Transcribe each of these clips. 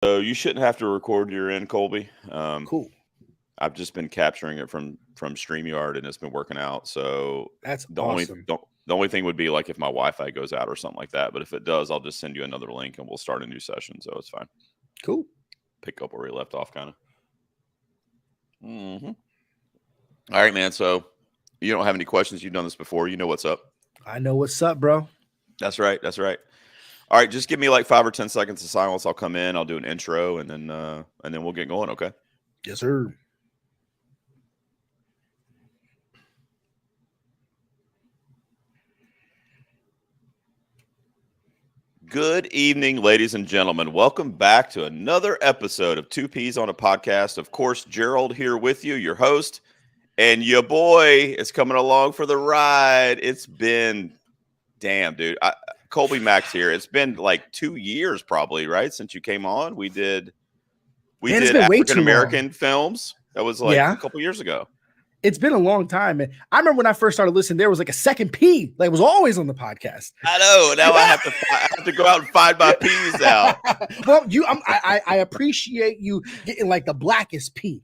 So you shouldn't have to record your end, Colby. Cool. I've just been capturing it from StreamYard, and it's been working out. So That's the only awesome. the only thing would be like if my Wi-Fi goes out or something like that. But if it does, I'll just send you another link, and we'll start a new session. So it's fine. Cool. Pick up where we left off, kind of. All right, man. So you don't have any questions. You've done this before. You know what's up. I know what's up, bro. That's right. That's right. All right, just give me like 5 or 10 seconds of silence. I'll come in. I'll do an intro, and then we'll get going. Okay. Yes, sir. Good evening, ladies and gentlemen. Welcome back to another episode of Two Peas on a Podcast. Of course, Gerald here with you, your host, and your boy is coming along for the ride. It's been, damn, dude. Kolby Mac's here. It's been like 2 years, probably, right, since you came on. We did It's been way too African American films. That was like Yeah. a couple years ago. It's been a long time, man. I remember when I first started listening, there was like a second P, like it was always on the podcast. I know. Now I have to go out and find my peas out. Well, I appreciate you getting like the blackest P.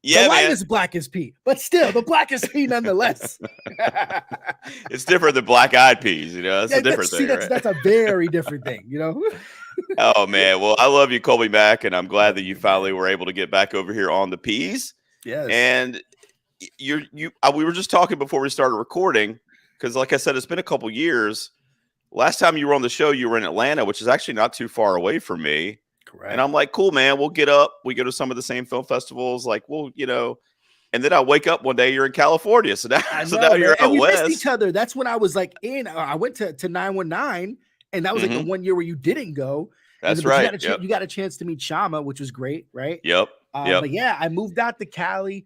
Yeah, the man. lightest blackest P, but still the blackest P nonetheless. It's different than black-eyed peas, you know. That's a different thing. That's a very different thing, you know. Oh man, well, I love you, Kolby Mac, and I'm glad that you finally were able to get back over here on the peas. Yes. And we were just talking before we started recording because, like I said, it's been a couple years. Last time you were on the show, you were in Atlanta, which is actually not too far away from me. Correct. And I'm like, cool, man. We'll get up. We go to some of the same film festivals. Like, well, you know. And then I wake up one day, you're in California. So now you're out we west. missed each other. That's when I was like I went to 919, and that was like the 1 year where you didn't go. That's But right. You got a chance to meet Shama, which was great, right? Yep. But yeah, I moved out to Cali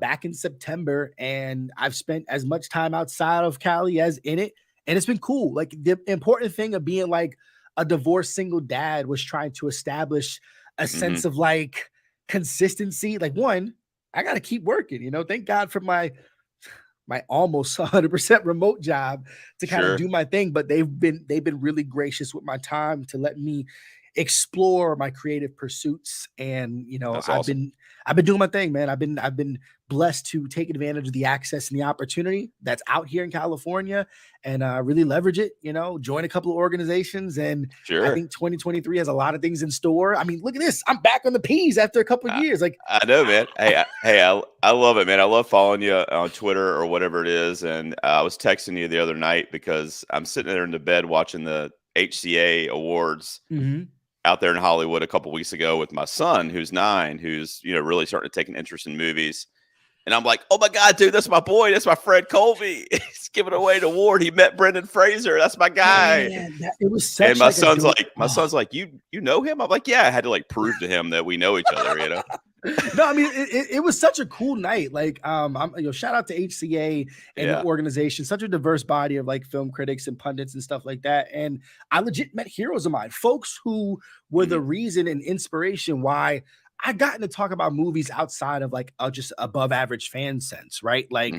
back in September, and I've spent as much time outside of Cali as in it, and it's been cool. Like the important thing of being like a divorced single dad was trying to establish a sense of like consistency. Like one, I got to keep working, you know. Thank God for my almost 100% remote job to kind of do my thing, but they've been really gracious with my time to let me explore my creative pursuits. And you know, I've been doing my thing, man. I've been blessed to take advantage of the access and the opportunity that's out here in California, and really leverage it, you know, join a couple of organizations. And I think 2023 has a lot of things in store. I mean, look at this. I'm back on the peas after a couple of years. Like, I know, man. I love it, man. I love following you on Twitter or whatever it is. And I was texting you the other night because I'm sitting there in the bed watching the HCA awards out there in Hollywood a couple weeks ago with my son, who's 9, who's, you know, really starting to take an interest in movies. And I'm like, oh my God, dude, that's my boy. That's my friend Kolby. He's giving away an award. He met Brendan Fraser. That's my guy. Man, it was such. And my son's like, you know him? I'm like, yeah. I had to like prove to him that we know each other, you know? No, I mean, it was such a cool night. Like, shout out to HCA and the organization, such a diverse body of like film critics and pundits and stuff like that. And I legit met heroes of mine, folks who were the reason and inspiration why I gotten to talk about movies outside of like just above average fan sense, right? Like,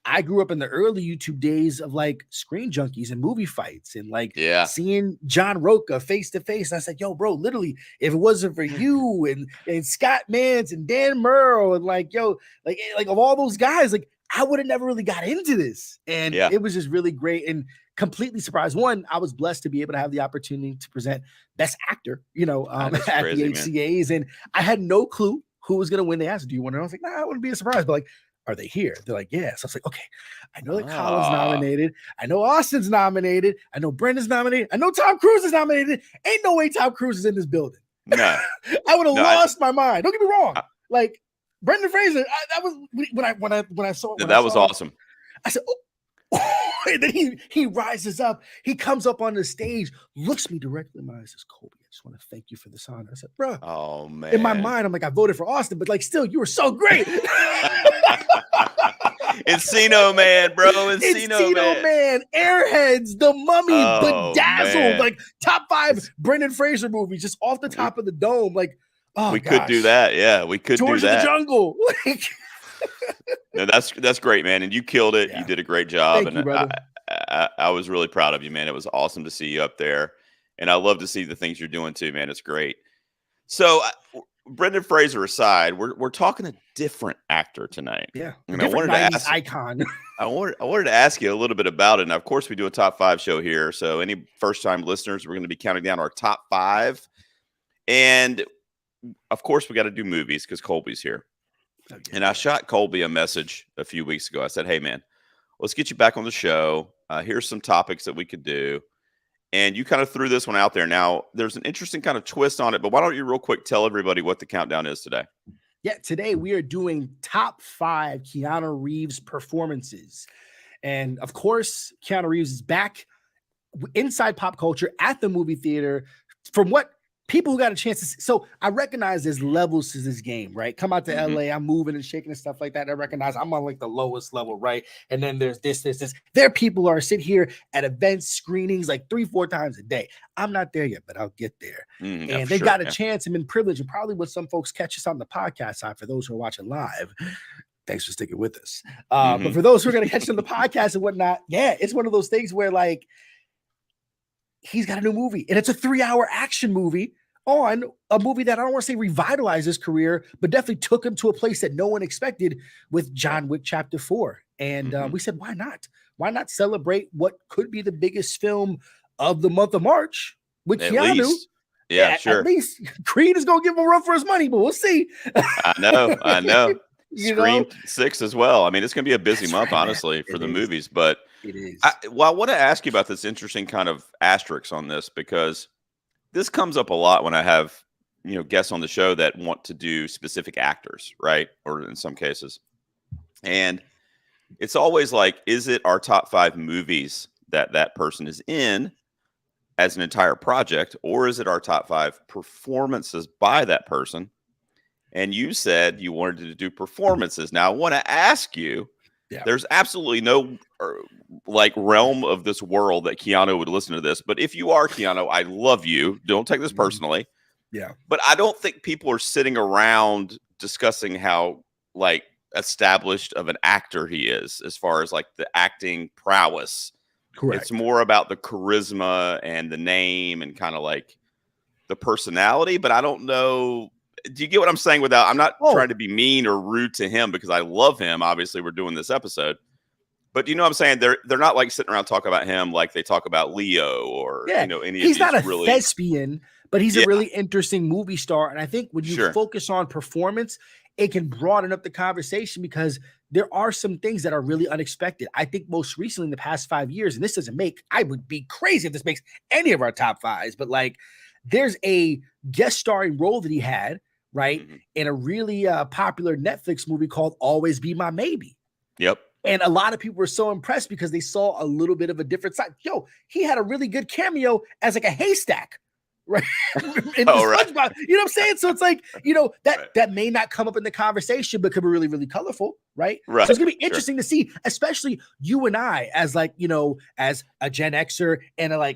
I grew up in the early YouTube days of like Screen Junkies and movie fights and like seeing John Roca face to face. And I said, yo, bro, literally, if it wasn't for you and Scott Mance and Dan Murrow and like, yo, like of all those guys, like I would have never really got into this. And it was just really great and completely surprised. One, I was blessed to be able to have the opportunity to present Best Actor, you know, at the HCAs. Man. And I had no clue who was going to win. They asked, do you want to know? I was like, nah, I wouldn't be a surprise. But like, are they here? They're like, yeah. So I was like, okay, I know that Colin's nominated. I know Austin's nominated. I know Brendan's nominated. I know Tom Cruise is nominated. Ain't no way Tom Cruise is in this building. No. I would have lost my mind. Don't get me wrong. Like Brendan Fraser, that was when I saw it. That was awesome. I said, oh. And then he rises up. He comes up on the stage, looks me directly in my eyes, says, Kolby, I just want to thank you for this honor. I said, bro. Oh, man. In my mind, I'm like, I voted for Austin, but like, still, you were so great. Encino Man, bro. Encino Man. Airheads, The Mummy, Bedazzled, man. Like top 5 Brendan Fraser movies, just off the top of the dome. Like, oh, we could do that. Yeah, we could George do that. of the Jungle. Like, no, that's great, man. And you killed it. Yeah. You did a great job. Thank you, brother. I was really proud of you, man. It was awesome to see you up there. And I love to see the things you're doing too, man. It's great. So, Brendan Fraser aside, we're talking a different actor tonight. Yeah, a And I different wanted to 90s ask icon. I wanted to ask you a little bit about it. And of course, we do a top 5 show here. So, any first time listeners, we're going to be counting down our top 5. And of course, we got to do movies because Kolby's here. Oh, yeah. And I shot Kolby a message a few weeks ago. I said, "Hey, man, let's get you back on the show. Here's some topics that we could do." And you kind of threw this one out there. Now, there's an interesting kind of twist on it, but why don't you real quick tell everybody what the countdown is today? Yeah, today we are doing top 5 Keanu Reeves performances. And of course, Keanu Reeves is back inside pop culture at the movie theater. From what people who got a chance to see. So I recognize there's levels to this game, right? Come out to LA, I'm moving and shaking and stuff like that. I recognize I'm on like the lowest level, right? And then there's this. There are people who are sitting here at events, screenings like 3-4 times a day. I'm not there yet, but I'll get there. And they got a chance and been privileged, and probably what some folks catch us on the podcast side for those who are watching live. Thanks for sticking with us. But for those who are going to catch us on the podcast and whatnot, yeah, it's one of those things where like he's got a new movie and it's a 3-hour action movie on a movie that I don't want to say revitalized his career, but definitely took him to a place that no one expected with John Wick Chapter 4. And we said, why not? Why not celebrate what could be the biggest film of the month of March with Keanu? Least. Yeah, sure. At least Creed is going to give him a run for his money, but we'll see. I know. Scream 6 as well. I mean, it's going to be a busy month, honestly, for the movies. But it is. I want to ask you about this interesting kind of asterisk on this, because this comes up a lot when I have, guests on the show that want to do specific actors, right? Or in some cases. And it's always like, is it our top 5 movies that person is in as an entire project, or is it our top 5 performances by that person? And you said you wanted to do performances. Now, I want to ask you, there's absolutely no realm of this world that Keanu would listen to this. But if you are Keanu, I love you. Don't take this personally. Yeah. But I don't think people are sitting around discussing how established of an actor he is as far as like the acting prowess. Correct. It's more about the charisma and the name and kind of like the personality. But I don't know. Do you get what I'm saying? I'm not trying to be mean or rude to him, because I love him. Obviously, we're doing this episode. But do you know what I'm saying? They're not like sitting around talking about him like they talk about Leo or any of these. He's not a thespian, but he's a really interesting movie star. And I think when you focus on performance, it can broaden up the conversation, because there are some things that are really unexpected. I think most recently in the past 5 years, and this doesn't I would be crazy if this makes any of our top 5s, but like there's a guest starring role that he had, right, in a really popular Netflix movie called Always Be My Maybe. Yep. And a lot of people were so impressed because they saw a little bit of a different side. Yo, he had a really good cameo as like a haystack, right? You know what I'm saying? So it's like, that may not come up in the conversation, but could be really, really colorful, right? So it's gonna be interesting to see, especially you and I, as like, as a Gen Xer and a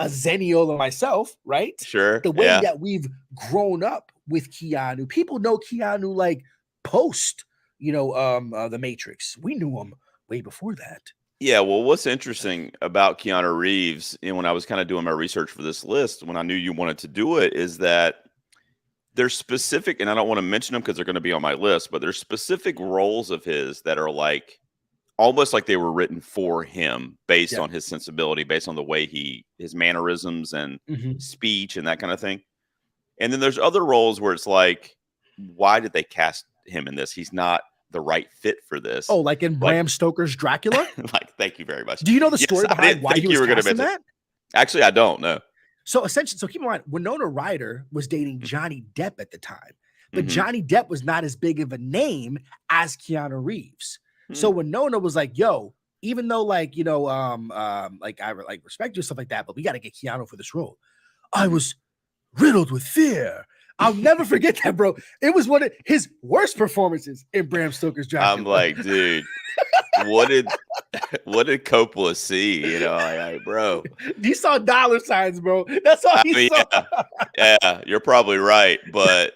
Zennial myself, right? Sure. The way that we've grown up with Keanu. People know Keanu like post, The Matrix. We knew him way before that. Yeah, well, what's interesting about Keanu Reeves, when I was kind of doing my research for this list, when I knew you wanted to do it, is that there's specific, and I don't want to mention them because they're going to be on my list, but there's specific roles of his that are like almost like they were written for him based on his sensibility, based on the way his mannerisms and speech and that kind of thing. And then there's other roles where it's like, why did they cast him in this? He's not the right fit for this. Oh, like in Bram Stoker's Dracula? Thank you very much. Do you know the story behind why he was casting that? Actually, I don't know. So keep in mind, Winona Ryder was dating Johnny Depp at the time, but Johnny Depp was not as big of a name as Keanu Reeves. So Winona was like, yo, even though I respect you, stuff like that, but we got to get Keanu for this role. I was riddled with fear. I'll never forget that, bro. It was one of his worst performances in Bram Stoker's Dracula. I'm like, dude, what did Coppola see? Bro. He saw dollar signs, bro. That's all he saw. Yeah, you're probably right. But,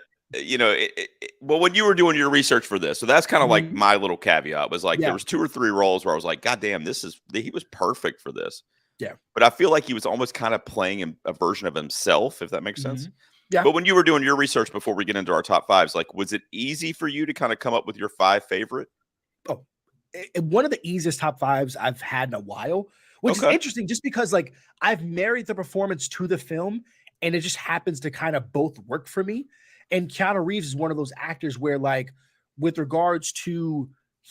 well, when you were doing your research for this, so that's kind of like my little caveat was like, there was 2 or 3 roles where I was like, God damn, he was perfect for this. Yeah. But I feel like he was almost kind of playing a version of himself, if that makes sense. Yeah. But when you were doing your research before we get into our top fives, like, was it easy for you to kind of come up with your 5 favorite? Oh, one of the easiest top fives I've had in a while, which is Okay. interesting just because like I've married the performance to the film and it just happens to kind of both work for me. And Keanu Reeves is one of those actors where like with regards to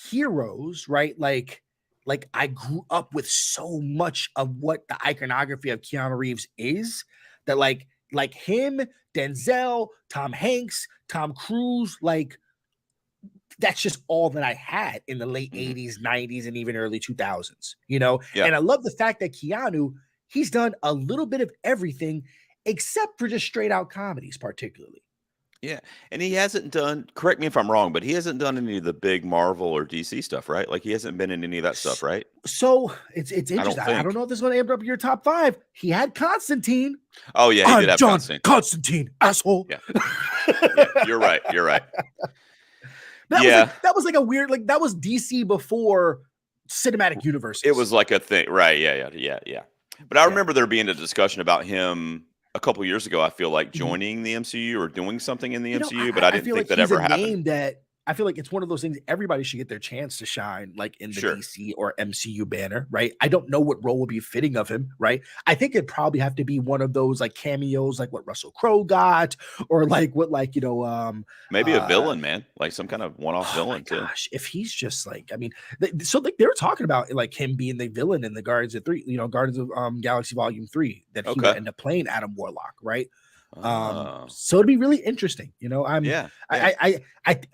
heroes, right? Like I grew up with so much of what the iconography of Keanu Reeves is that like him, Denzel, Tom Hanks, Tom Cruise, like that's just all that I had in the late Mhm. 80s, 90s, and even early 2000s, you know? Yeah. And I love the fact that Keanu, he's done a little bit of everything except for just straight out comedies, particularly. Yeah, and he hasn't done, correct me if I'm wrong, but he hasn't done any of the big Marvel or DC stuff, right? Like, he hasn't been in any of that stuff, right? So it's I don't interesting. I don't think. know if this is going to end up your top five. He had Constantine. Oh, yeah, he did I'm have John Constantine. Constantine, asshole. Yeah. Yeah, you're right, you're right. That Yeah. was like a weird, like that was DC before cinematic It universes. was like a thing, right, yeah. But I Yeah. remember there being a discussion about him a couple years ago, I feel like, Mhm. joining the MCU or doing something in the You know, MCU, but I I didn't feel think like that he's a ever happened. name that I feel like it's one of those things everybody should get their chance to shine, like in the Sure. DC or MCU banner, right? I don't know what role would be fitting of him, right? I think it'd probably have to be one of those like cameos, like what Russell Crowe got, or like what, like Maybe a villain, man, like some kind of one-off oh my villain too. gosh, if he's just like, I mean, so like they were talking about like him being the villain in the Guardians of Three, Guardians of Galaxy Volume 3, that he would Okay. end up playing Adam Warlock, right? Oh. So it'd be really interesting. Yeah, yeah. I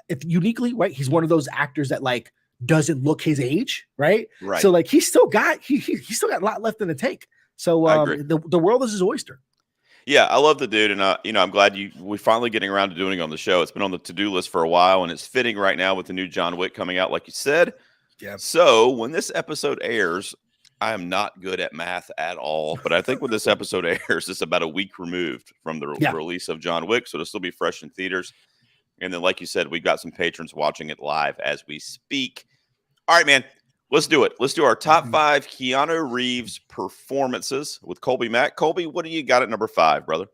if uniquely, right, he's one of those actors that like doesn't look his age, right? Right. So like he's still got he's still got a lot left in the tank. So I agree. the world is his oyster. Yeah, I love the dude, and I'm glad we're finally getting around to doing it on the show. It's been on the to-do list for a while, and it's fitting right now with the new John Wick coming out, like you said. Yeah. So when this episode airs, I am not good at math at all, but I think when this episode airs, it's about a week removed from the Yeah. release of John Wick, so it'll still be fresh in theaters. And then, like you said, we've got some patrons watching it live as we speak. All right, man. Let's do it. Let's do our top 5 Keanu Reeves performances with Kolby Mac. Kolby, what do you got at number 5, brother?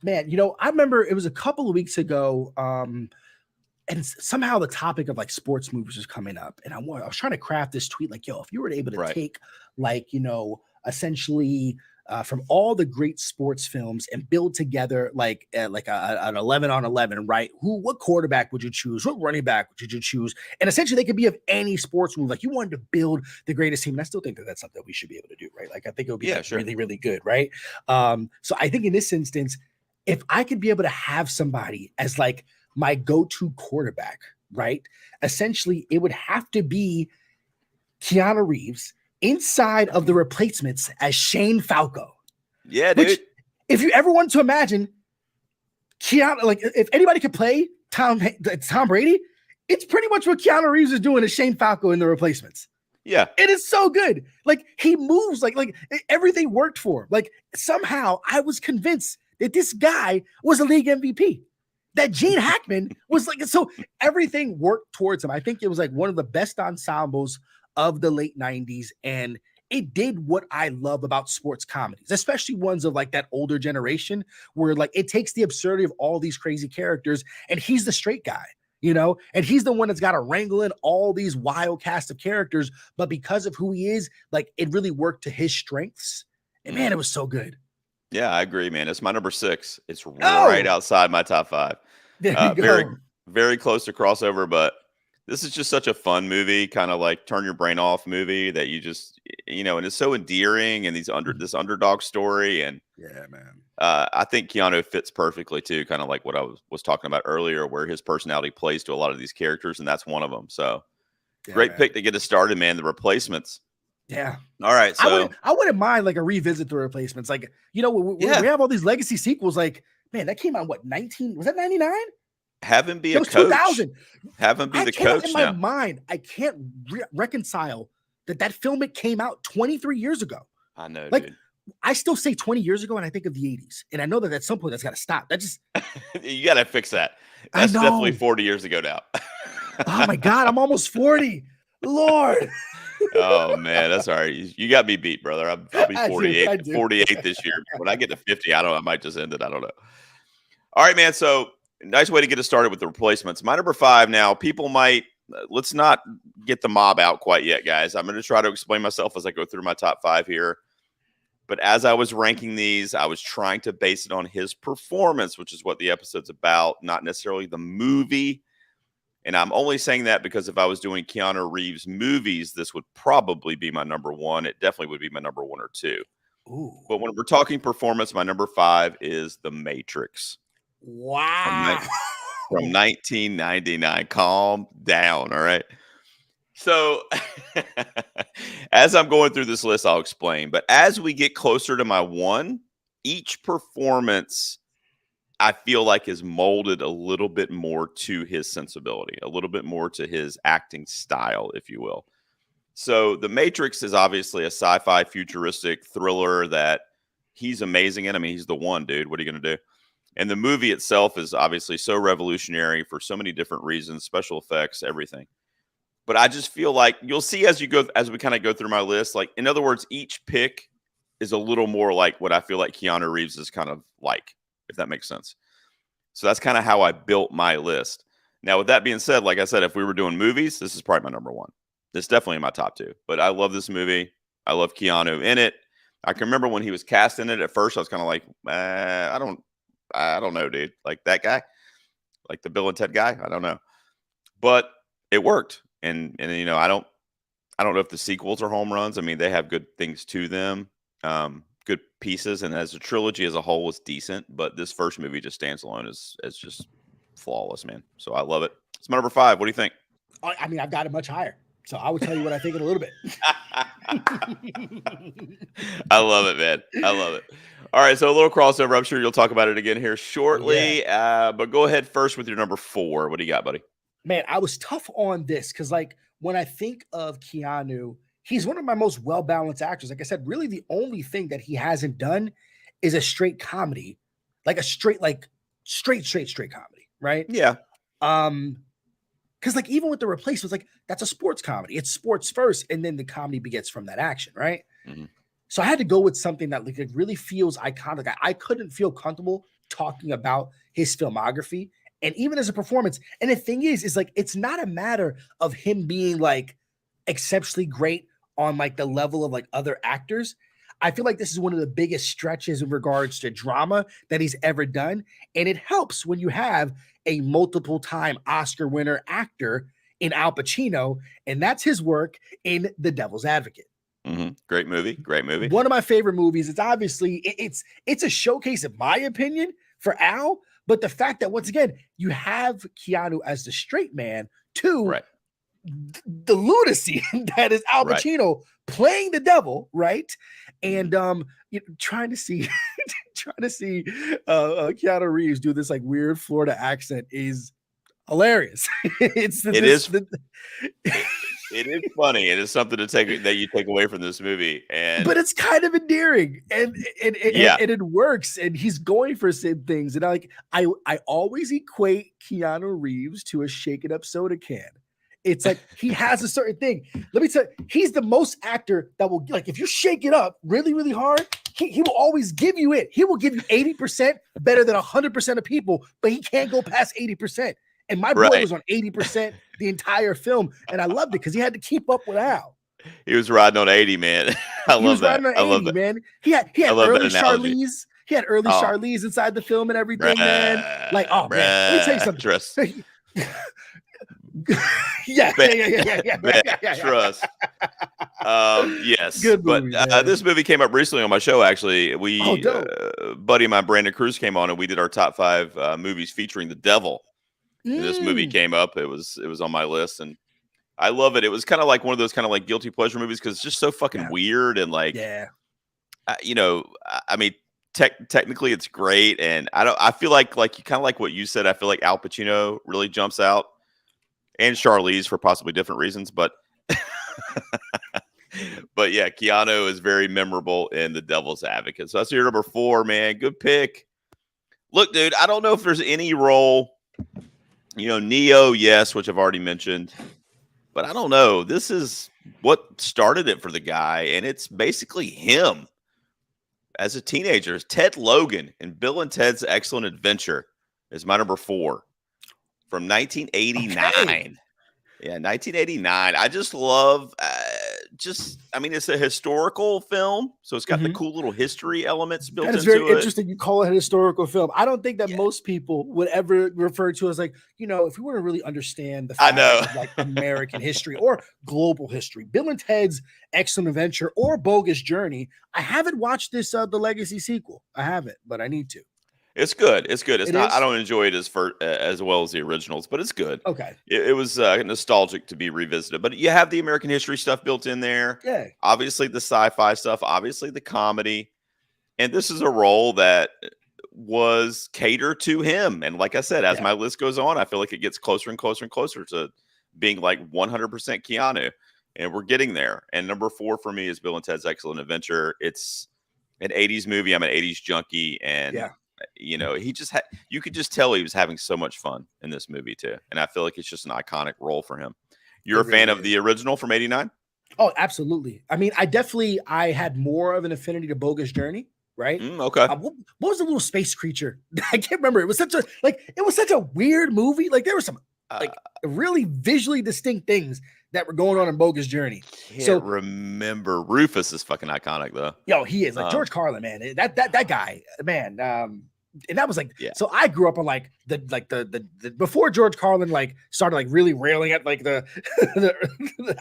Man, I remember it was a couple of weeks ago, and somehow the topic of like sports movies was coming up, and I was trying to craft this tweet like, yo, if you were able to Right. take like essentially from all the great sports films and build together like an 11 on 11, right? What quarterback would you choose? What running back would you choose? And essentially they could be of any sports movie. Like you wanted to build the greatest team, and I still think that that's something we should be able to do, right? Like I think it would be Sure. really, really good, right? So I think in this instance, if I could be able to have somebody as like my go-to quarterback, right? Essentially, it would have to be Keanu Reeves inside of the replacements as Shane Falco. Yeah, dude. Which, if you ever want to imagine Keanu, like if anybody could play Tom Brady, it's pretty much what Keanu Reeves is doing as Shane Falco in the replacements. Yeah. It is so good. Like he moves, like everything worked for him. Like somehow I was convinced that this guy was a league MVP. That Gene Hackman was like, so everything worked towards him. I think it was like one of the best ensembles of the late 90s. And it did what I love about sports comedies, especially ones of like that older generation where like it takes the absurdity of all these crazy characters and he's the straight guy, and he's the one that's got to wrangle in all these wild cast of characters. But because of who he is, like it really worked to his strengths. And man, it was so good. Yeah, I agree, man. It's my number 6. It's right outside my top 5. There you go. Very, very close to crossover, but this is just such a fun movie, kind of like turn your brain off movie that you just, and it's so endearing and this underdog story. And yeah, man. I think Keanu fits perfectly too, kind of like what I was talking about earlier, where his personality plays to a lot of these characters, and that's one of them. So great pick to get us started, man. The replacements. Yeah. All right. So I wouldn't mind like a revisit the replacements. Like, we have all these legacy sequels. Like, man, that came out what, 19? Was that 99? Have him be a coach. 2000. Have him be the coach. In my mind, I can't reconcile that film it came out 23 years ago. I know, like, dude. I still say 20 years ago, and I think of the 80s. And I know that at some point that's got to stop. That just you got to fix that. That's definitely 40 years ago now. Oh my God, I'm almost 40. Lord. Oh man, that's all right. You got me beat, brother. I'll be 48 this year. When I get to 50, I might just end it. I don't know. All right, man. So nice way to get us started with the replacements. My number 5 now, people might, let's not get the mob out quite yet, guys. I'm going to try to explain myself as I go through my top 5 here. But as I was ranking these, I was trying to base it on his performance, which is what the episode's about, not necessarily the movie. And I'm only saying that because if I was doing Keanu Reeves movies, this would probably be my number 1. It definitely would be my number 1 or 2. Ooh. But when we're talking performance, my number 5 is The Matrix. Wow. From 1999. Calm down, all right? So as I'm going through this list, I'll explain. But as we get closer to my 1, each performance I feel like is molded a little bit more to his sensibility, a little bit more to his acting style, if you will. So The Matrix is obviously a sci-fi futuristic thriller that he's amazing in. I mean, he's the one, dude. What are you going to do? And the movie itself is obviously so revolutionary for so many different reasons, special effects, everything. But I just feel like you'll see as we kind of go through my list, like, in other words, each pick is a little more like what I feel like Keanu Reeves is kind of like, if that makes sense. So that's kind of how I built my list. Now, with that being said, like I said, if we were doing movies, this is probably my number 1. It's definitely in my top 2. But I love this movie. I love Keanu in it. I can remember when he was cast in it at first, I was kind of like, I don't know, dude. Like that guy, like the Bill and Ted guy. I don't know. But it worked. And you know, I don't know if the sequels are home runs. I mean, they have good things to them. Good pieces, and as a trilogy as a whole is decent, but this first movie just stands alone as just flawless, man. So I love it. It's my number 5. What do you think? I mean, I've got it much higher, so I will tell you what I think in a little bit. I love it, man. I love it. All right, so a little crossover. I'm sure you'll talk about it again here shortly. Yeah. But go ahead first with your number 4. What do you got, buddy? Man, I was tough on this because, like, when I think of Keanu, he's one of my most well-balanced actors. Like I said, really the only thing that he hasn't done is a straight comedy, like a straight comedy, right? Yeah. Because like even with The Replacements, like that's a sports comedy. It's sports first, and then the comedy begets from that action, right? Mm-hmm. So I had to go with something that like it really feels iconic. I couldn't feel comfortable talking about his filmography and even as a performance. And the thing is like it's not a matter of him being like exceptionally great on like the level of like other actors. I feel like this is one of the biggest stretches in regards to drama that he's ever done. And it helps when you have a multiple time Oscar winner actor in Al Pacino, and that's his work in The Devil's Advocate. Mm-hmm. Great movie. Great movie. One of my favorite movies. It's obviously it's a showcase, in my opinion, for Al. But the fact that once again you have Keanu as the straight man to the lunacy that is Al Pacino playing the devil, right? And you know, trying to see Keanu Reeves do this like weird Florida accent is hilarious. It is funny. It is something that you take away from this movie, but it's kind of endearing, and it works. And he's going for some things, and I always equate Keanu Reeves to a shaken up soda can. It's like he has a certain thing. Let me tell you, he's the most actor that will, like, if you shake it up really, really hard, he will always give you it. He will give you 80% better than 100% of people, but he can't go past 80%. And my boy was on 80% the entire film, and I loved it because he had to keep up with Al. He was riding on 80, man. I love that. I love that, man. He had early Charlize. He had early Charlize inside the film and everything, man. Like, oh man, let me tell you something. Yeah. Trust. Yes. Good movie, but this movie came up recently on my show. Actually, buddy of mine, Brandon Cruz, came on and we did our top 5 movies featuring the devil. And this movie came up. It was on my list, and I love it. It was kind of like one of those kind of like guilty pleasure movies because it's just so fucking weird and like, you know, I mean, technically it's great, and I feel like you kind of like what you said. I feel like Al Pacino really jumps out. And Charlize for possibly different reasons, but but yeah, Keanu is very memorable in The Devil's Advocate. So that's your number 4, man. Good pick. Look, dude, I don't know if there's any role, you know, Neo, yes, which I've already mentioned, but I don't know. This is what started it for the guy, and it's basically him as a teenager. Ted Logan in Bill and Ted's Excellent Adventure. is my number 4 from 1989. Okay. Yeah, 1989. I just love, I mean, it's a historical film, so it's got the Mhm. cool little history elements That built is very into it. interesting. You call it a historical film. I don't think that Yeah, most people would ever refer to it as like, if we want to really understand the I know. fabric of like American history or global history, Bill and Ted's Excellent Adventure or Bogus Journey. I haven't watched this the Legacy sequel. I haven't, but I need to. It's good. It's good. It's It not. I is don't enjoy it as well as the originals, but it's good. okay. It was nostalgic to be revisited, but you have the American history stuff built in there. Yeah, Obviously, the sci-fi stuff. Obviously, the comedy. And this is a role that was catered to him. And like I said, as yeah, my list goes on, I feel like it gets closer and closer and closer to being like 100% Keanu. And we're getting there. And number 4 for me is Bill and Ted's Excellent Adventure. It's an 80s movie. I'm an 80s junkie. And, yeah. he just had, you could just tell he was having so much fun in this movie too. And I feel like it's just an iconic role for him. You're It a fan really of is. the original from 89? Oh, absolutely. I mean, I had more of an affinity to Bogus Journey, right? Okay. What was the little space creature? I can't remember. It was such a weird movie. Like there were some like really visually distinct things that were going on in Bogus Journey. Can't remember. Rufus is fucking iconic though. He is like George Carlin, man. That guy, man. And that was like, yeah. So I grew up on like the before George Carlin like started like really railing at like the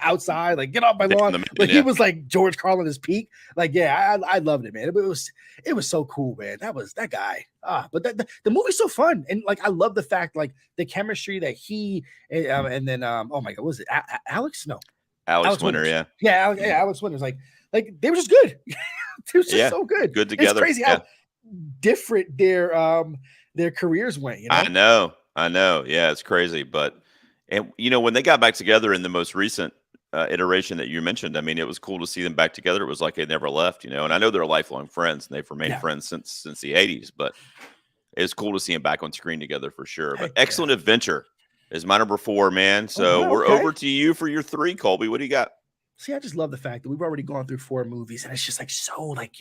outside, like get off my lawn. But he was like George Carlin his peak. Like, yeah, I loved it, man. It was so cool, man. That was that guy. But the movie's so fun, and like I love the fact like the chemistry that he and then oh my god, what was it Alex? No, Alex Winter, Winters. Yeah, Alex Winters. Like they were just good. They were just so good. Good together. It's crazy how different their careers went. I know. Yeah, it's crazy. But and when they got back together in the most recent iteration that you mentioned, I mean, it was cool to see them back together. It was like they never left, And I know they're lifelong friends, and they've remained friends since the 80s. But it's cool to see them back on screen together for sure. But Excellent Adventure is my number 4, man. So we're over to you for your 3, Kolby. What do you got? See, I just love the fact that we've already gone through 4 movies, and it's just like so, like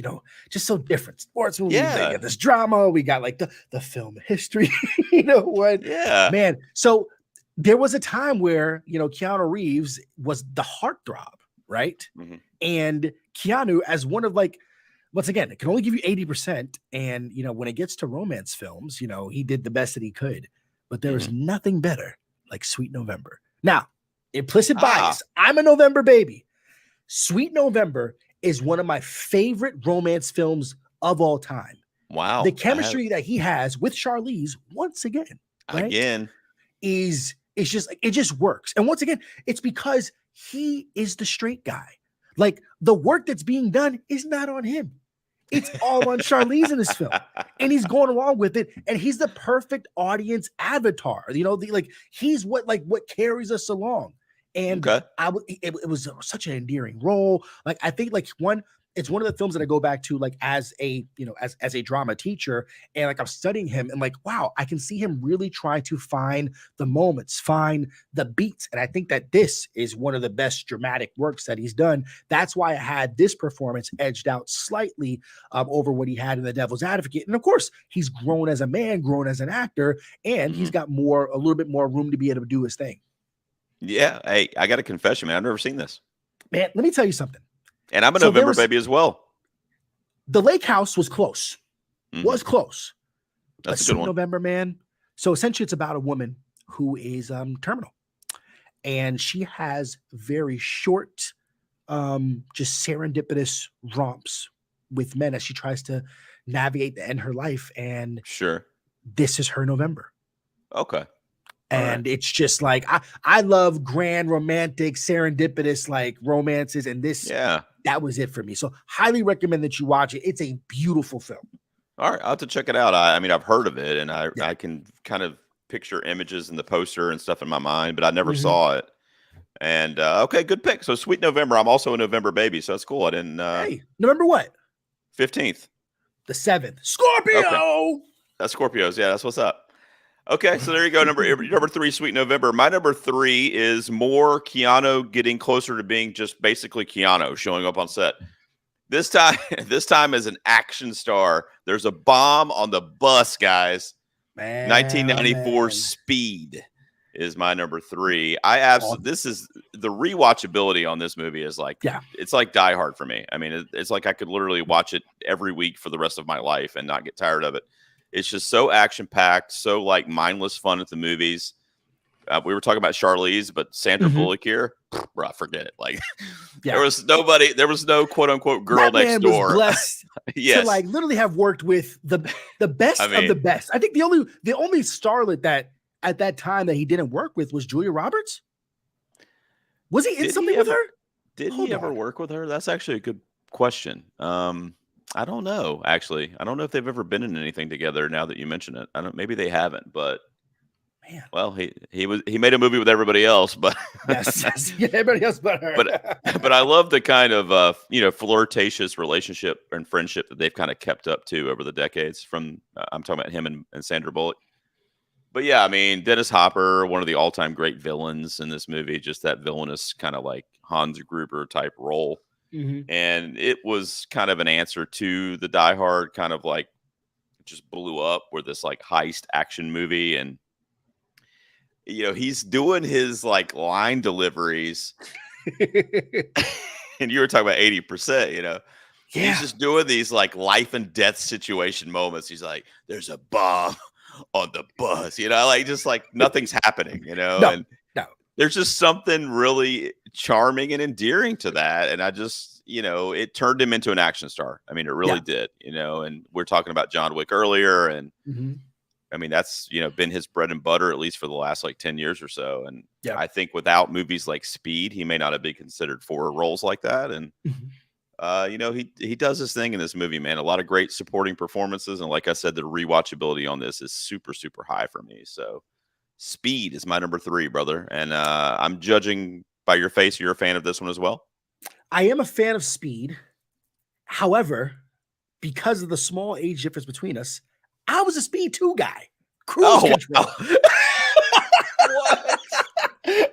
just so different. Sports movies, yeah. We got this drama, we got like the film history. You know what? Yeah, man. So there was a time where Keanu Reeves was the heartthrob, right? Mm-hmm. And Keanu, as one of like, once again, it can only give you 80%. And when it gets to romance films, he did the best that he could, but there is nothing better like Sweet November. Now, implicit bias. I'm a November baby. Sweet November is one of my favorite romance films of all time. Wow. The chemistry that he has with Charlize, once again, right, is just like, it just works. And once again, it's because he is the straight guy. Like the work that's being done is not on him. It's all on Charlize in this film. And he's going along with it. And he's the perfect audience avatar. He's what carries us along. And it was such an endearing role. Like, I think it's one of the films that I go back to like as a drama teacher, and like I'm studying him and like, wow, I can see him really trying to find the moments, find the beats. And I think that this is one of the best dramatic works that he's done. That's why I had this performance edged out slightly over what he had in The Devil's Advocate. And of course, he's grown as a man, grown as an actor, and he's got a little bit more room to be able to do his thing. Yeah. Hey, I got a confession, man. I've never seen this. Man, let me tell you something. And I'm a November baby as well. The Lake House was close. Was close. That's a good one. November, man. So essentially it's about a woman who is terminal. And she has very short, just serendipitous romps with men as she tries to navigate the end of her life. And this is her November. Okay. And it's just like I love grand, romantic, serendipitous like romances, and this that was it for me. So highly recommend that you watch it. It's a beautiful film. All right, I'll have to check it out. I mean, I've heard of it, and I can kind of picture images in the poster and stuff in my mind, but I never saw it. And okay, good pick. So Sweet November. I'm also a November baby, so that's cool. I didn't. Hey, November what? 15th. The 7th. Scorpio. Okay. That's Scorpios. Yeah, that's what's up. Okay, so there you go. Number 3, Sweet November. My number 3 is more Keanu getting closer to being just basically Keanu showing up on set. This time as an action star. There's a bomb on the bus, guys. Man, oh 1994 man. Speed is my number 3. I absolutely, Awesome. this is the rewatchability on this movie is like, Yeah. it's like Die Hard for me. I mean, it's like I could literally watch it every week for the rest of my life and not get tired of it. It's just so action packed, so like mindless fun at the movies. We were talking about Charlize, but Sandra Bullock here, bro, forget it. Like, there was nobody, there was no quote unquote girl next door. Was blessed yes. to like literally have worked with the best of the best. I think the only starlet that at that time that he didn't work with was Julia Roberts. Was he in something with her? Did he ever work with her? That's actually a good question. I don't know. Actually, I don't know if they've ever been in anything together. Now that you mention it, I don't. Maybe they haven't. But man, well, he made a movie with everybody else. But yes, yeah, everybody else but her. but I love the kind of flirtatious relationship and friendship that they've kind of kept up to over the decades. From I'm talking about him and Sandra Bullock. But yeah, I mean, Dennis Hopper, one of the all-time great villains in this movie, just that villainous kind of like Hans Gruber type role. And it was kind of an answer to the Die Hard kind of like just blew up where this like heist action movie. And, he's doing his like line deliveries. And you were talking about 80%, he's just doing these like life and death situation moments. He's like, there's a bomb on the bus, like just like nothing's happening, and there's just something really charming and endearing to that. And I just, it turned him into an action star. I mean, it really did, and we're talking about John Wick earlier. And I mean, that's, been his bread and butter, at least for the last like 10 years or so. And I think without movies like Speed, he may not have been considered for roles like that. And, he does his thing in this movie, man. A lot of great supporting performances. And like I said, the rewatchability on this is super, super high for me. So Speed is my number 3, brother. And I'm judging by your face, you're a fan of this one as well? I am a fan of Speed. However, because of the small age difference between us, I was a Speed 2 guy. Cruise control. Wow. What?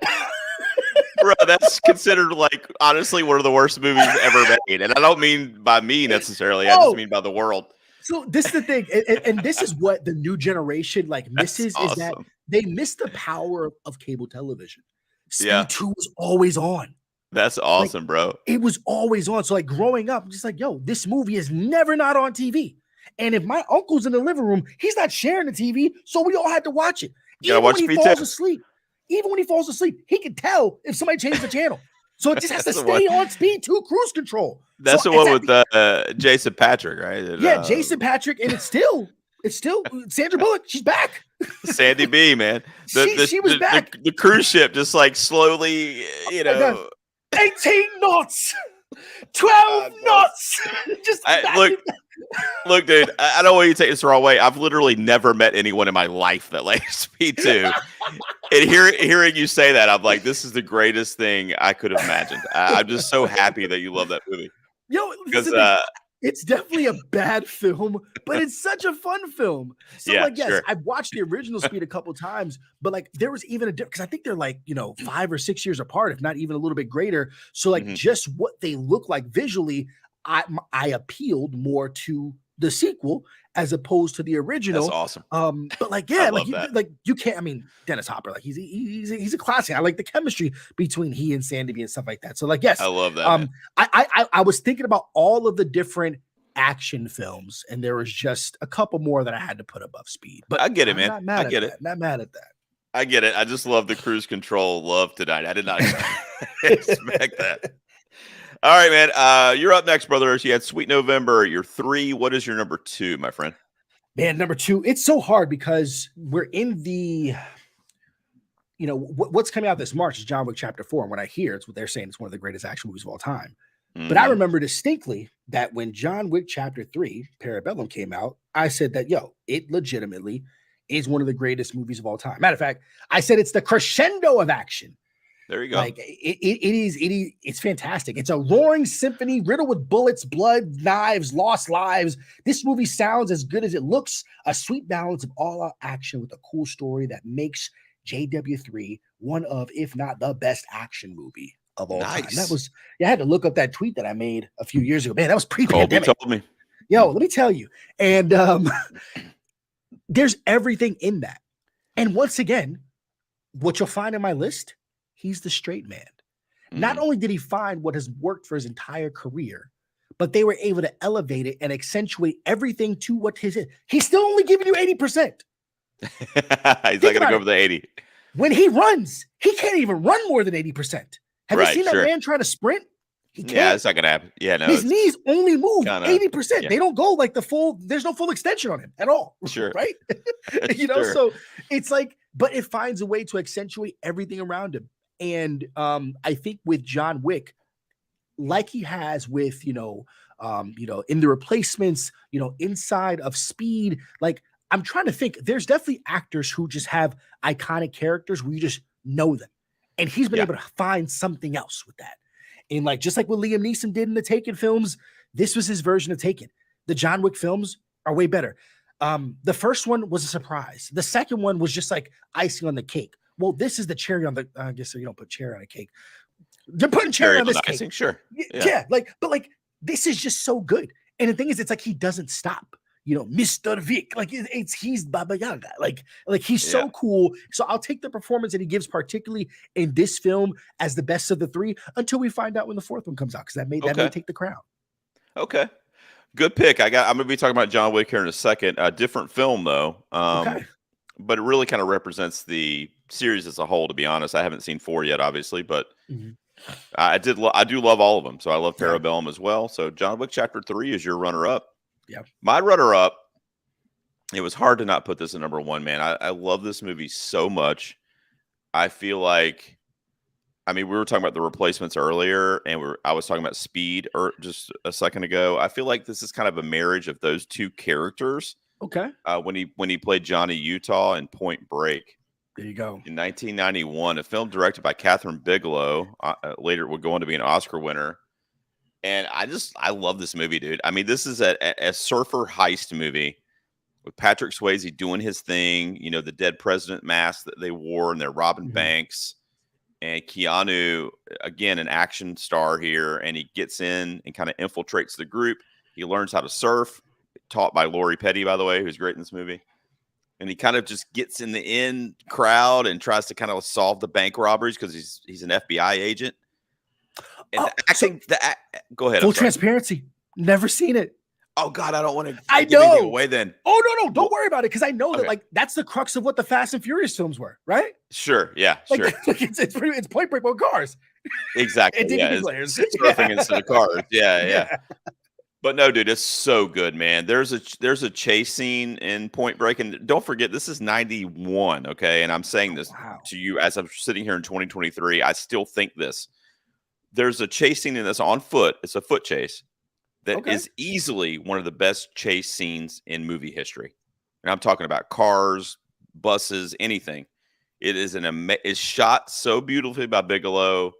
Bro, that's considered like honestly one of the worst movies ever made. And I don't mean by me necessarily. I just mean by the world. So this is the thing. And this is what the new generation like misses is that they miss the power of cable television. Speed 2 was always on. That's awesome, bro. It was always on. So like growing up, I'm just like, yo, this movie is never not on TV. And if my uncle's in the living room, he's not sharing the TV. So we all had to watch it. Even when he falls asleep. Even when he falls asleep, he can tell if somebody changed the channel. So it just has to stay on Speed 2 cruise control. That's the one with Jason Patrick, right? And, Jason Patrick, and it's still Sandra Bullock. She's back. Sandy B, man. She was back. The cruise ship just like slowly, 18 knots, 12 knots. Look, dude, I don't want you to take this the wrong way. I've literally never met anyone in my life that likes Speed 2. And hearing you say that, I'm like, this is the greatest thing I could have imagined. I'm just so happy that you love that movie. Yo, because it's definitely a bad film, but it's such a fun film. So yes, I've watched the original Speed a couple times, but like there was even a difference because I think they're like 5 or 6 years apart, if not even a little bit greater. So like just what they look like visually, I appealed more to the sequel as opposed to the original. That's awesome. But like you can't. I mean, Dennis Hopper, like he's a classic. I like the chemistry between he and Sandy B and stuff like that. So like yes, I love that. I was thinking about all of the different action films, and there was just a couple more that I had to put above Speed. But I get it, man. I get it. Not mad at that. I get it. I just love the cruise control love tonight. I did not expect that. All right, man. You're up next, brother. You had Sweet November. You're 3. What is your number 2, my friend? Man, number 2. It's so hard because we're in the, what's coming out this March is John Wick Chapter 4. And what I hear, it's what they're saying. It's one of the greatest action movies of all time. But I remember distinctly that when John Wick Chapter 3, Parabellum came out, I said that, it legitimately is one of the greatest movies of all time. Matter of fact, I said it's the crescendo of action. There you go. Like it's fantastic. It's a roaring symphony riddled with bullets, blood, knives, lost lives. This movie sounds as good as it looks. A sweet balance of all-out action with a cool story that makes JW3 one of, if not the best action movie of all time. That was, I had to look up that tweet that I made a few years ago. Man, that was pre-pandemic. Kolby told me. Yo, let me tell you. And There's everything in that. And once again, what you'll find in my list, he's the straight man. Not only did he find what has worked for his entire career, but they were able to elevate it and accentuate everything to what his is. He's still only giving you 80%. He's not going to go over the 80. When he runs, he can't even run more than 80%. Have you seen that man try to sprint? He can't. Yeah, it's not going to happen. Yeah, no. His knees only move 80%. Yeah. They don't go like the full, there's no full extension on him at all. Sure. Right? You know, so it's like, but it finds a way to accentuate everything around him. And I think with John Wick, like he has with, in The Replacements, inside of Speed, like I'm trying to think, there's definitely actors who just have iconic characters where you just know them. And he's been able to find something else with that. And like, just like what Liam Neeson did in the Taken films, this was his version of Taken. The John Wick films are way better. The first one was a surprise. The second one was just like icing on the cake. Well, this is the cherry on the, I guess you don't put cherry on a cake. They're putting cherry on this cake. Icing, sure. Yeah. But this is just so good. And the thing is, it's like, he doesn't stop. Mr. Vic, like he's Baba Yaga, like he's so cool. So I'll take the performance that he gives, particularly in this film, as the best of the three, until we find out when the fourth one comes out, because that may take the crown. Okay, good pick. I'm gonna be talking about John Wick here in a second. A different film though, but it really kind of represents the series as a whole. To be honest, I haven't seen 4 yet, obviously, but I do love all of them. So I love Parabellum as well. So John Wick Chapter 3 is your runner-up. Yeah, my runner-up. It was hard to not put this at number one, man. I love this movie so much. I feel like, we were talking about The Replacements earlier, and I was talking about Speed just a second ago. I feel like this is kind of a marriage of those two characters. Okay. When he played Johnny Utah in Point Break. There you go. In 1991, a film directed by Catherine Bigelow, later would go on to be an Oscar winner. And I love this movie, dude. This is a surfer heist movie with Patrick Swayze doing his thing. The dead president mask that they wore, and they're robbing banks. And Keanu, again, an action star here, and he gets in and kind of infiltrates the group. He learns how to surf, taught by Lori Petty, by the way, who's great in this movie. And he kind of just gets in the in crowd and tries to kind of solve the bank robberies because he's an FBI agent. And go ahead. Full transparency. Never seen it. Oh God, I don't want to. I know. Anything away then. Oh no, don't worry about it, because I know that that's the crux of what the Fast and Furious films were, right? Sure. Yeah. Sure. It's Point Break with cars. Exactly. It's surfing instead of cars. Yeah. But no, dude, it's so good, man. There's a chase scene in Point Break, and don't forget, this is 91. Okay, and I'm saying this to you as I'm sitting here in 2023. I still think this. There's a chase scene in this on foot. It's a foot chase that is easily one of the best chase scenes in movie history. And I'm talking about cars, buses, anything. It is it's shot so beautifully by Bigelow.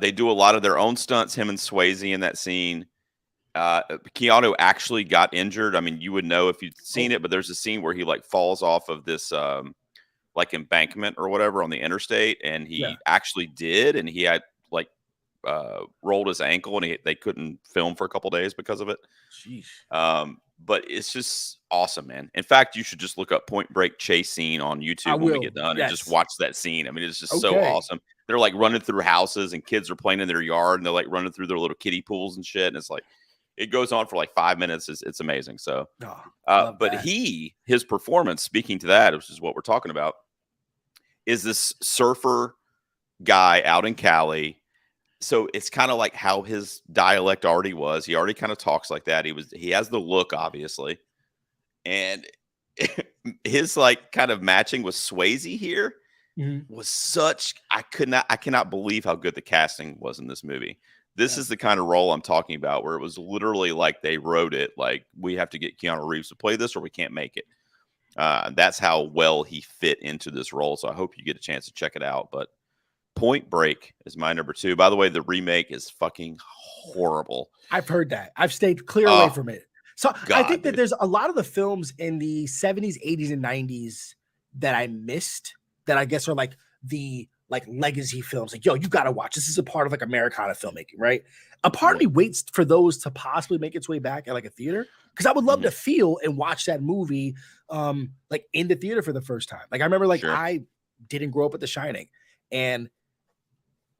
They do a lot of their own stunts, him and Swayze in that scene. Keanu actually got injured. You would know if you'd seen it, but there's a scene where he falls off of this embankment or whatever on the interstate, and he actually did, and he had rolled his ankle, and they couldn't film for a couple days because of it. Jeez. But it's just awesome, man. In fact, you should just look up Point Break chase scene on YouTube when we get done and just watch that scene. It's just so awesome. They're running through houses, and kids are playing in their yard, and they're running through their little kiddie pools and shit. And it's it goes on for 5 minutes. It's amazing. So, but his performance, speaking to that, which is what we're talking about, is this surfer guy out in Cali. So it's kind of like how his dialect already was. He already kind of talks like that. He has the look, obviously. And his kind of matching with Swayze here was such, I cannot believe how good the casting was in this movie. This is the kind of role I'm talking about, where it was literally they wrote it, we have to get Keanu Reeves to play this or we can't make it. That's how well he fit into this role. So I hope you get a chance to check it out. But Point Break is my number 2. By the way, the remake is fucking horrible. I've heard that. I've stayed clear away from it. So I think that there's a lot of the films in the 70s, 80s, and 90s that I missed, that I guess are the like legacy films. Like, yo, you got to watch. This is a part of like Americana filmmaking, right? A part of me waits for those to possibly make its way back at like a theater, because I would love to feel and watch that movie like in the theater for the first time. Like I remember like I didn't grow up with The Shining, and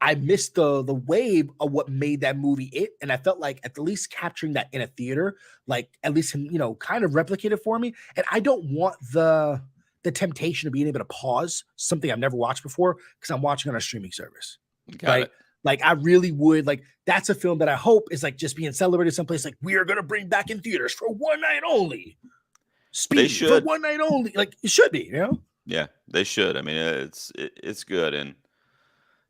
I missed the wave of what made that movie it. And I felt like at least capturing that in a theater, like at least, you know, kind of replicate it for me. And I don't want the temptation of being able to pause something I've never watched before because I'm watching on a streaming service. Got it. Like I really would like, that's a film that I hope is like just being celebrated someplace like we are going to bring back in theaters for one night only. Speed for one night only. Like it should be, you know? Yeah, they should. I mean, it's good. And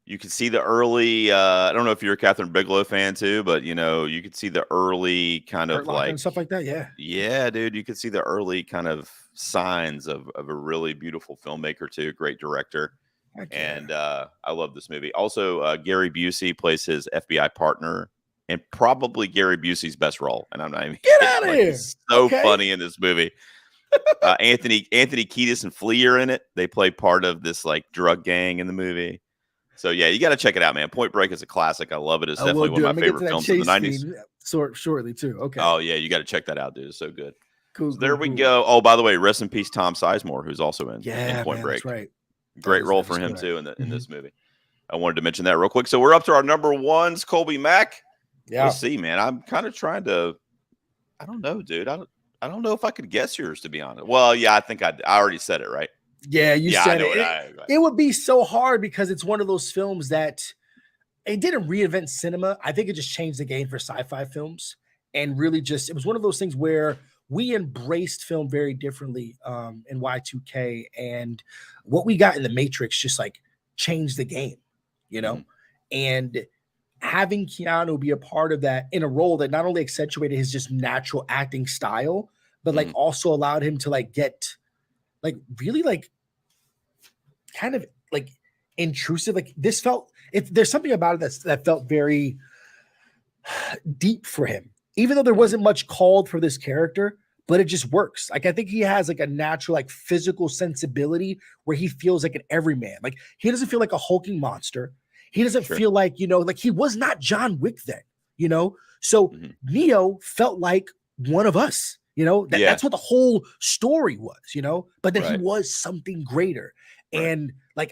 you can see the early, I don't know if you're a Catherine Bigelow fan too, but you know, you could see the early kind of like and stuff like that. Yeah. Yeah, dude. You could see the early kind of signs of a really beautiful filmmaker too. Great director. And I love this movie. Also, Gary Busey plays his FBI partner, and probably Gary Busey's best role. And I'm not even get out of here. He's so funny in this movie. Anthony Kiedis and Flea are in it. They play part of this like drug gang in the movie. So yeah, you got to check it out, man. Point Break is a classic. I love it. It's definitely one of my favorite films of the 90s. Shortly too. Okay. Oh yeah, you got to check that out, dude. It's so good. Cool. So there we go. Oh, by the way, rest in peace, Tom Sizemore, who's also in Point Break. That's right. Great role for him too in this movie. I wanted to mention that real quick. So we're up to our number ones, Kolby Mac. Yeah. Let's see, man. I'm kind of trying to. I don't know, dude. I don't know if I could guess yours, to be honest. Well, yeah, I think I already said it, right? Yeah, you said it. It would be so hard because it's one of those films that it didn't reinvent cinema. I think it just changed the game for sci-fi films, and really just it was one of those things where we embraced film very differently in Y2K, and what we got in The Matrix just like changed the game, you know. And having Keanu be a part of that in a role that not only accentuated his just natural acting style, but like also allowed him to like get like really like kind of like intrusive. Like this felt, there's something about it that felt very deep for him, even though there wasn't much called for this character, but it just works. Like I think he has like a natural like physical sensibility where he feels like an everyman. Like he doesn't feel like a hulking monster. He doesn't feel like, you know, like he was not John Wick then, you know? So Neo felt like one of us. You know, that's what the whole story was, you know, but then he was something greater. And like,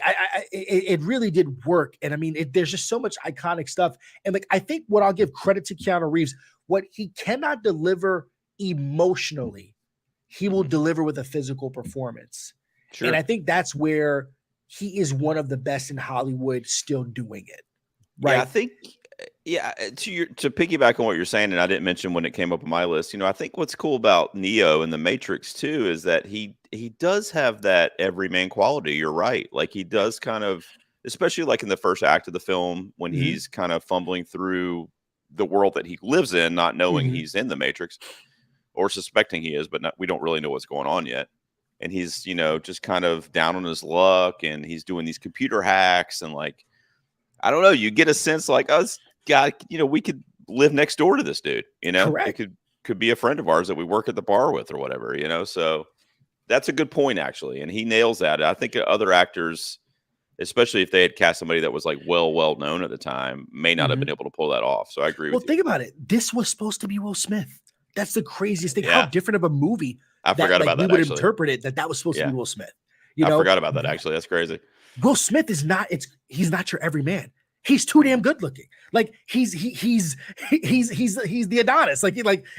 it really did work. And I mean, there's just so much iconic stuff. And like, I think what I'll give credit to Keanu Reeves, what he cannot deliver emotionally, he will deliver with a physical performance. And I think that's where he is one of the best in Hollywood still doing it. Right. Yeah, I think, to piggyback on what you're saying, and I didn't mention when it came up on my list, you know, I think what's cool about Neo and the Matrix too is that he does have that everyman quality. You're right. Like he does kind of, especially like in the first act of the film when he's kind of fumbling through the world that he lives in, not knowing he's in the Matrix or suspecting he is, but we don't really know what's going on yet. And he's, you know, just kind of down on his luck, and he's doing these computer hacks, and like, I don't know, you get a sense like, oh, this guy, you know, we could live next door to this dude, you know, it could be a friend of ours that we work at the bar with or whatever, you know. So that's a good point, actually. And he nails that. I think other actors, especially if they had cast somebody that was like well known at the time, may not have been able to pull that off. So I agree with you. Well, think about it. This was supposed to be Will Smith. That's the craziest thing. How different of a movie I forgot about that. We would interpret it that was supposed to be Will Smith. You know? I forgot about that, actually. That's crazy. Will Smith is not, he's not your everyman. He's too damn good looking. Like he's the Adonis. Like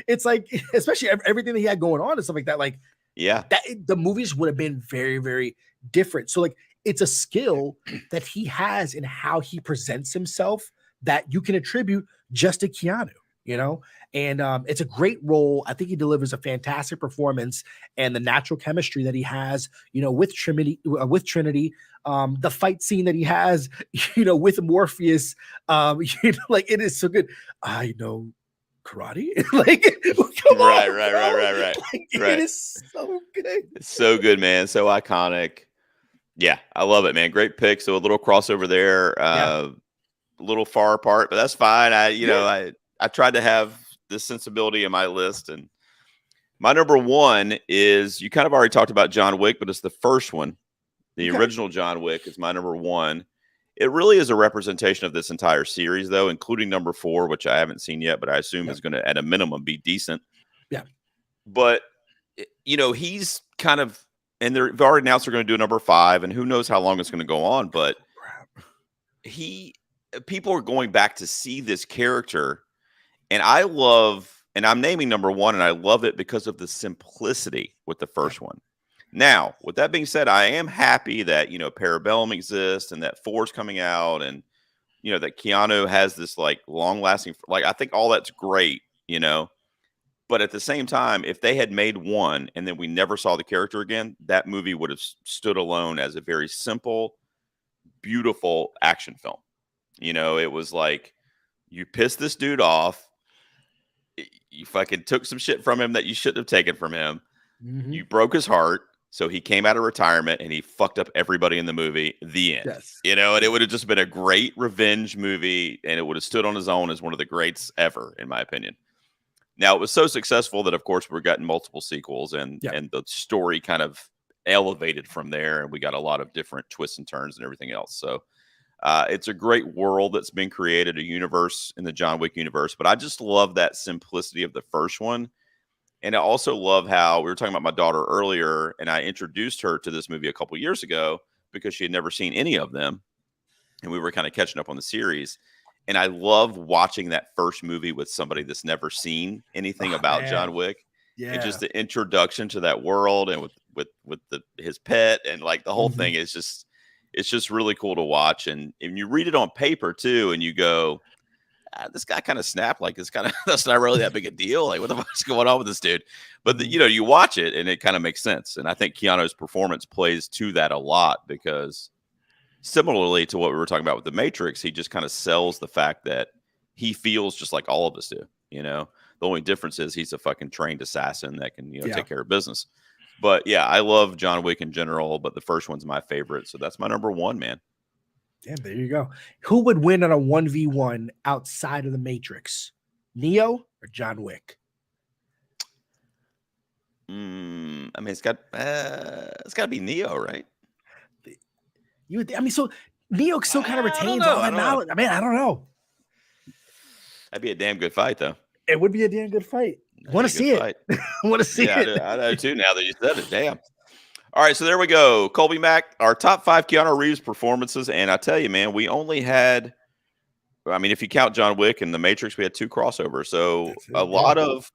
it's like, especially everything that he had going on and stuff like that. Like, the movies would have been very, very different. So like, it's a skill that he has in how he presents himself that you can attribute just to Keanu, you know? And it's a great role. I think he delivers a fantastic performance, and the natural chemistry that he has, you know, with Trinity, the fight scene that he has, you know, with Morpheus, you know, like it is so good. I know karate. Like, come right. on, Right. It is so good. It's so good, man. So iconic. Yeah, I love it, man. Great pick. So a little crossover there, a little far apart, but that's fine. I tried to have this sensibility in my list, and my number one is, you kind of already talked about John Wick, but it's the first one. The original John Wick is my number one. it really is a representation of this entire series, though, including number 4, which I haven't seen yet, but I assume is going to, at a minimum, be decent. Yeah. But, he's kind of, and they've already announced they're going to do number 5, and who knows how long it's going to go on, but people are going back to see this character, and I'm naming number 1, and I love it because of the simplicity with the first one. Now, with that being said, I am happy that, Parabellum exists and that 4's coming out, and, that Keanu has this like long lasting, I think all that's great, but at the same time, if they had made 1 and then we never saw the character again, that movie would have stood alone as a very simple, beautiful action film. It was like, you pissed this dude off. You fucking took some shit from him that you shouldn't have taken from him. Mm-hmm. You broke his heart. So he came out of retirement and he fucked up everybody in the movie. The end. Yes. And it would have just been a great revenge movie, and it would have stood on his own as one of the greats ever, in my opinion. Now, it was so successful that, of course, we're getting multiple sequels, and the story kind of elevated from there, and we got a lot of different twists and turns and everything else. So it's a great world that's been created, a universe in the John Wick universe. But I just love that simplicity of the first one. And I also love how we were talking about my daughter earlier, and I introduced her to this movie a couple years ago because she had never seen any of them. And we were kind of catching up on the series. And I love watching that first movie with somebody that's never seen anything about John Wick. Yeah. And just the introduction to that world, and with his pet, and like the whole thing is it's just really cool to watch. And you read it on paper too, and you go, this guy kind of snapped. Like, it's kind of, that's not really that big a deal. Like, what the fuck's going on with this dude? But you watch it and it kind of makes sense. And I think Keanu's performance plays to that a lot, because similarly to what we were talking about with The Matrix, he just kind of sells the fact that he feels just like all of us do. The only difference is he's a fucking trained assassin that can, take care of business. But yeah, I love John Wick in general, but the first one's my favorite. So that's my number 1, man. Yeah, there you go. Who would win on a 1v1 outside of The Matrix? Neo or John Wick? I mean, it's got to be Neo, right? So Neo still kind of retains all that knowledge. I mean, I don't know. That'd be a damn good fight, though. It would be a damn good fight. Want to see it? Want to see it? I know too. Now that you said it, damn. All right, so there we go. Kolby Mac, our top 5 Keanu Reeves performances. And I tell you, man, we only had, I mean, if you count John Wick and The Matrix, we had 2 crossovers. So a lot of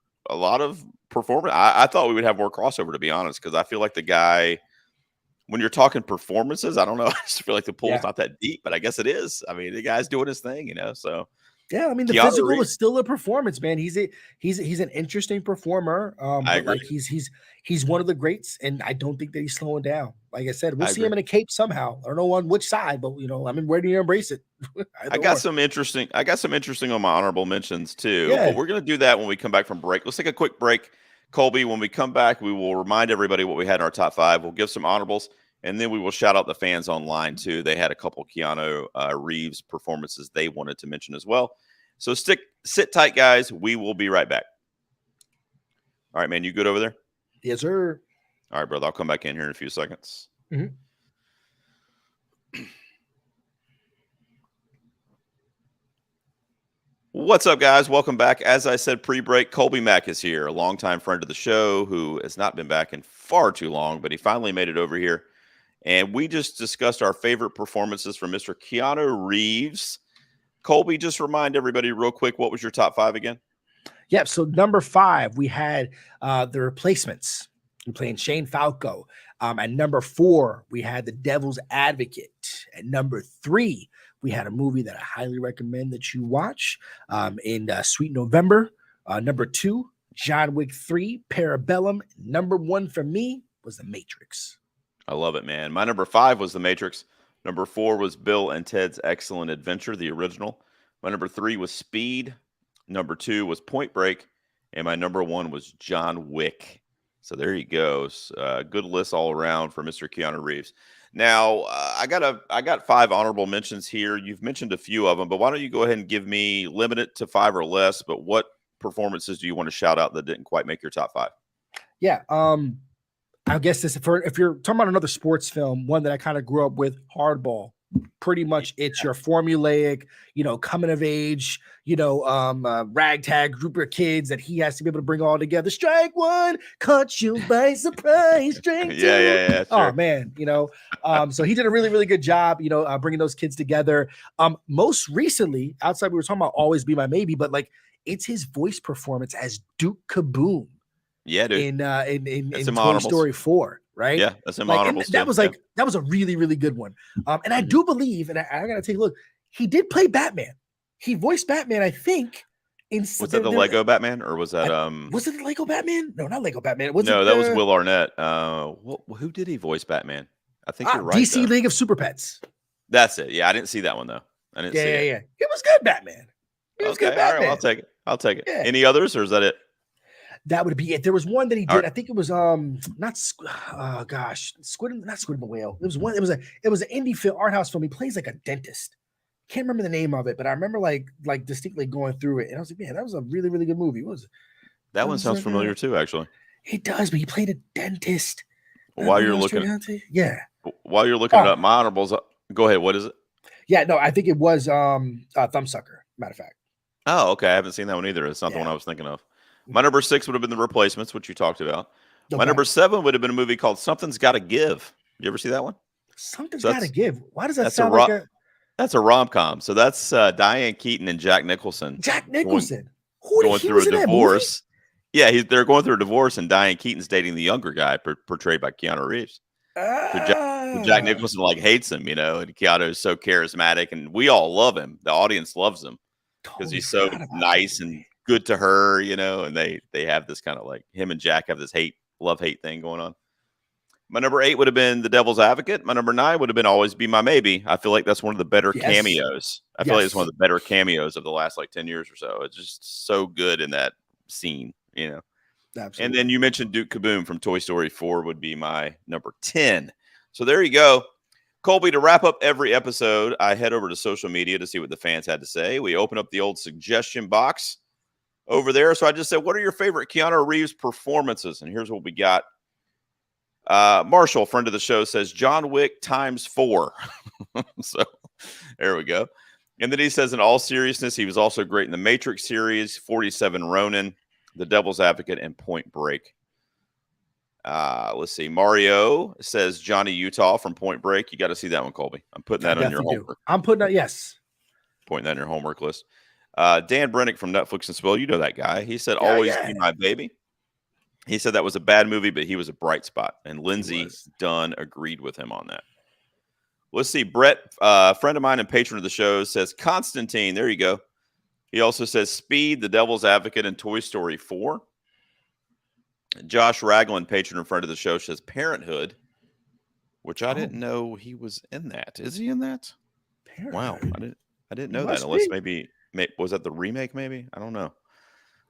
performance. I thought we would have more crossover, to be honest, because I feel like the guy, when you're talking performances, I don't know. I just feel like the pool's not that deep, but I guess it is. I mean, the guy's doing his thing, so. Yeah, I mean, the Keanu physical Reeves is still a performance, man. He's an interesting performer. I agree. Like he's one of the greats, and I don't think that he's slowing down. Like I said, we'll see him in a cape somehow. I don't know on which side, but I mean, where do you embrace it? I got some interesting on my honorable mentions too. Yeah. But we're gonna do that when we come back from break. Let's take a quick break, Kolby. When we come back, we will remind everybody what we had in our top 5. We'll give some honorables, and then we will shout out the fans online too. They had a couple Keanu Reeves performances they wanted to mention as well. So sit tight, guys. We will be right back. All right, man. You good over there? Yes, sir. All right, brother. I'll come back in here in a few seconds. Mm-hmm. What's up, guys? Welcome back. As I said pre-break, Kolby Mac is here, a longtime friend of the show who has not been back in far too long, but he finally made it over here. And we just discussed our favorite performances from Mr. Keanu Reeves. Kolby, just remind everybody real quick, what was your top 5 again? Yep. So number 5, we had The Replacements. We're playing Shane Falco. At number 4, we had The Devil's Advocate. At number 3, we had a movie that I highly recommend that you watch in Sweet November. Number 2, John Wick 3, Parabellum. Number 1 for me was The Matrix. I love it, man. My number 5 was The Matrix. Number 4 was Bill and Ted's Excellent Adventure, the original. My number 3 was Speed. Number 2 was Point Break. And my number 1 was John Wick. So there you go. Good list all around for Mr. Keanu Reeves. Now, I got 5 honorable mentions here. You've mentioned a few of them, but why don't you go ahead and give me, limit it to 5 or less, but what performances do you want to shout out that didn't quite make your top 5? Yeah. I guess if you're talking about another sports film, one that I kind of grew up with, Hardball pretty much it's your formulaic, coming of age, ragtag group of kids that he has to be able to bring all together. Strike one, caught you by surprise. Strike two. Yeah, sure. Oh man, so he did a really, really good job, bringing those kids together. Most recently, outside we were talking about Always Be My Maybe, but like it's his voice performance as Duke Kaboom. Yeah, dude. In Toy Story 4, right? Yeah, that's him honorables. That was that was a really, really good one. And I do believe, and I gotta take a look, he did play Batman. He voiced Batman, I think. Was that the Lego Batman, or was that was it the Lego Batman? No, not Lego Batman. That was Will Arnett. Who did he voice Batman? I think you're right. DC League of Super Pets. That's it. Yeah, I didn't see that one though. I didn't see it. Yeah. It was good, Batman. It was good, Batman. All right, I'll take it. Yeah. Any others, or is that it? That would be it. There was one that he did. Right. I think it was not Squid and the Whale. It was one. It was an indie film, art house film. He plays like a dentist. Can't remember the name of it, but I remember like distinctly going through it, and I was like, man, that was a really, really good movie. That one sounds familiar too, actually. It does, but he played a dentist. While you're looking, While you're looking it up, my honorables. Go ahead. What is it? Yeah, no, I think it was Thumbsucker. Matter of fact. Oh, okay. I haven't seen that one either. It's not the one I was thinking of. My number 6 would have been The Replacements, which you talked about. Okay. My number 7 would have been a movie called Something's Gotta Give. You ever see that one? Something's Gotta Give. Why does that sound like a... That's a rom-com. So that's Diane Keaton and Jack Nicholson. Going through a divorce. Yeah, they're going through a divorce, and Diane Keaton's dating the younger guy portrayed by Keanu Reeves. So Jack Nicholson hates him, and Keanu is so charismatic, and we all love him. The audience loves him because he's so nice and good to her, and they have this kind of like him and Jack have this love-hate thing going on. My number 8 would have been The Devil's Advocate. My number 9 would have been Always Be My Maybe. I feel like that's one of the better cameos. I feel like it's one of the better cameos of the last 10 years or so. It's just so good in that scene, Absolutely. And then you mentioned Duke Kaboom from Toy Story 4 would be my number 10. So there you go. Kolby, to wrap up every episode, I head over to social media to see what the fans had to say. We open up the old suggestion box over there. So I just said, what are your favorite Keanu Reeves performances? And here's what we got. Marshall, friend of the show, says John Wick ×4. So there we go. And then he says, in all seriousness, he was also great in the Matrix series, 47 Ronin, The Devil's Advocate, and Point Break. Let's see. Mario says Johnny Utah from Point Break. You got to see that one, Kolby. I'm putting that on your homework. I'm putting that, yes. Pointing that in your homework list. Dan Brennick from Netflix and Spill. You know that guy. He said, Always Be My Baby. He said that was a bad movie, but he was a bright spot. And Lindsay Dunn agreed with him on that. Let's see. Brett, friend of mine and patron of the show, says Constantine. There you go. He also says Speed, The Devil's Advocate, and Toy Story 4. Josh Ragland, patron and friend of the show, says Parenthood, which I didn't know he was in that. Is he in that? Wow, I didn't know that. Unless maybe was that the remake? Maybe I don't know.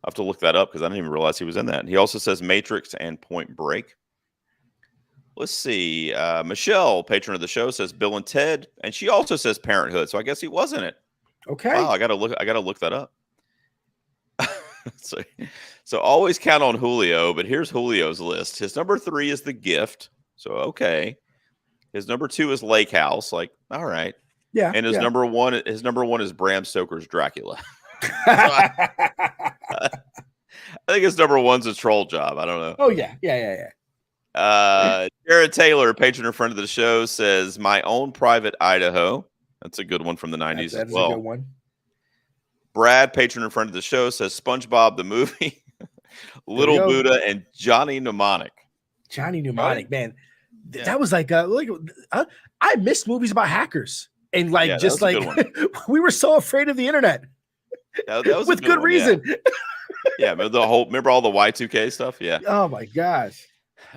I have to look that up because I didn't even realize he was in that. And he also says Matrix and Point Break. Let's see. Michelle, patron of the show, says Bill and Ted, and she also says Parenthood. So I guess he was in it. Okay. Wow, I gotta look that up. So always count on Julio, but here's Julio's list. His number 3 is The Gift. So okay. His number 2 is Lake House. Like, all right. Yeah. And his number 1 is Bram Stoker's Dracula. I think his number 1's a Troll Job. I don't know. Oh yeah. Jared Taylor, patron and friend of the show, says My Own Private Idaho. That's a good one from the 90s as well. A good one. Brad, patron and friend of the show, says SpongeBob the movie, Little Buddha, and Johnny Mnemonic. Johnny Mnemonic, man. That was like I missed movies about hackers. And we were so afraid of the internet. That was with good reason. Yeah, remember all the Y2K stuff? Yeah. Oh my gosh.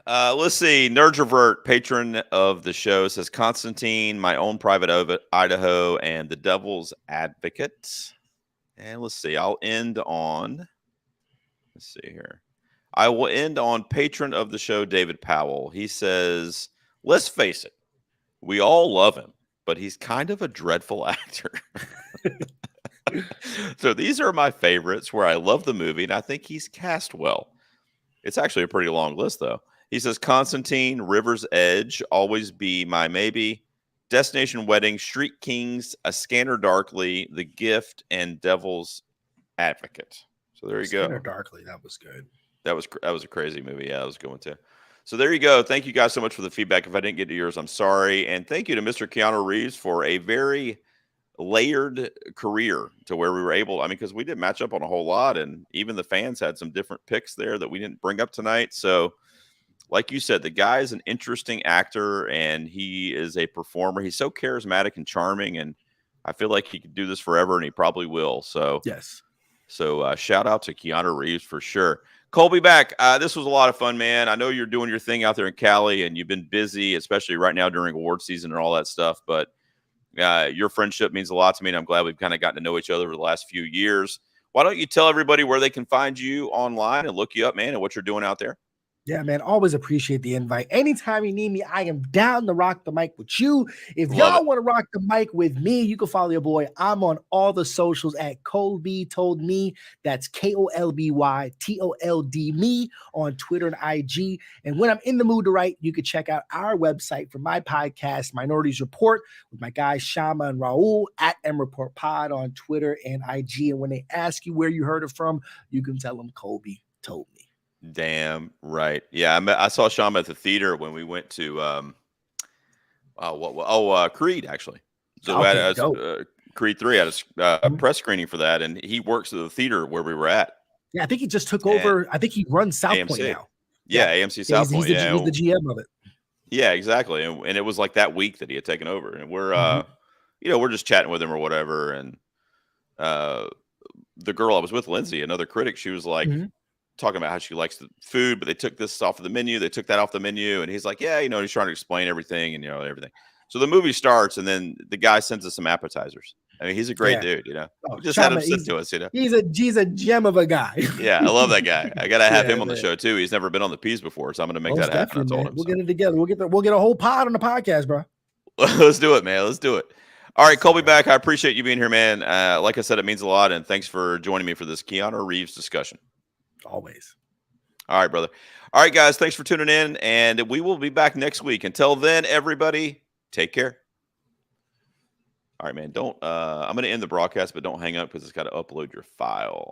Let's see. Nerdrovert, patron of the show, says Constantine, My Own Private Idaho, and The Devil's Advocate. And let's see. Let's see here. I will end on patron of the show, David Powell. He says, let's face it, we all love him, but he's kind of a dreadful actor. So these are my favorites where I love the movie, and I think he's cast well. It's actually a pretty long list, though. He says Constantine, River's Edge, Always Be My Maybe, Destination Wedding, Street Kings, A Scanner Darkly, The Gift, and Devil's Advocate. So there you Scanner go. Darkly, that was good. That was a crazy movie. Yeah, I was going to. So there you go. Thank you guys so much for the feedback. If I didn't get to yours, I'm sorry. And thank you to Mr. Keanu Reeves for a very layered career to where we were able. I mean, because we did match up on a whole lot, and even the fans had some different picks there that we didn't bring up tonight. So, like you said, the guy is an interesting actor, and he is a performer. He's so charismatic and charming, and I feel like he could do this forever, and he probably will. So, yes. So shout out to Keanu Reeves for sure. Kolby Mac, this was a lot of fun, man. I know you're doing your thing out there in Cali, and you've been busy, especially right now during award season and all that stuff. But your friendship means a lot to me, and I'm glad we've kind of gotten to know each other over the last few years. Why don't you tell everybody where they can find you online and look you up, man, and what you're doing out there? Yeah, man, always appreciate the invite. Anytime you need me, I am down to rock the mic with you. If y'all want to rock the mic with me, you can follow your boy. I'm on all the socials at Kolby Told Me. That's KOLBY me on Twitter and IG. And when I'm in the mood to write, you can check out our website for my podcast, Minorities Report, with my guys Shama and Raul at Report Pod on Twitter and IG. And when they ask you where you heard it from, you can tell them Kolby told me. Damn right. Yeah, I saw Shama at the theater when we went to Creed, actually. So we had Creed 3 had a press screening for that, and he works at the theater where we were at. Yeah, I think he just took over. I think he runs South AMC. Point now. Yeah, AMC South Point. He's the GM of it. Yeah, exactly. And it was like that week that he had taken over, and we're we're just chatting with him or whatever. And the girl I was with, Lindsay, another critic, she was like, talking about how she likes the food, but they took this off of the menu. They took that off the menu. And he's like, yeah, he's trying to explain everything and, everything. So the movie starts, and then the guy sends us some appetizers. I mean, he's a great dude, We just had him sit to us, He's a gem of a guy. Yeah, I love that guy. I got to have him on the show too. He's never been on the Peas before, so I'm going to make that happen. I told him. We'll get it together. We'll get a whole pod on the podcast, bro. Let's do it, man. Let's do it. All right, Kolby Mac, I appreciate you being here, man. Like I said, it means a lot, and thanks for joining me for this Keanu Reeves discussion. Always. All right, brother. All right, guys, thanks for tuning in, and we will be back next week. Until then, everybody, take care. All right, man, I'm going to end the broadcast, but don't hang up because it's got to upload your file.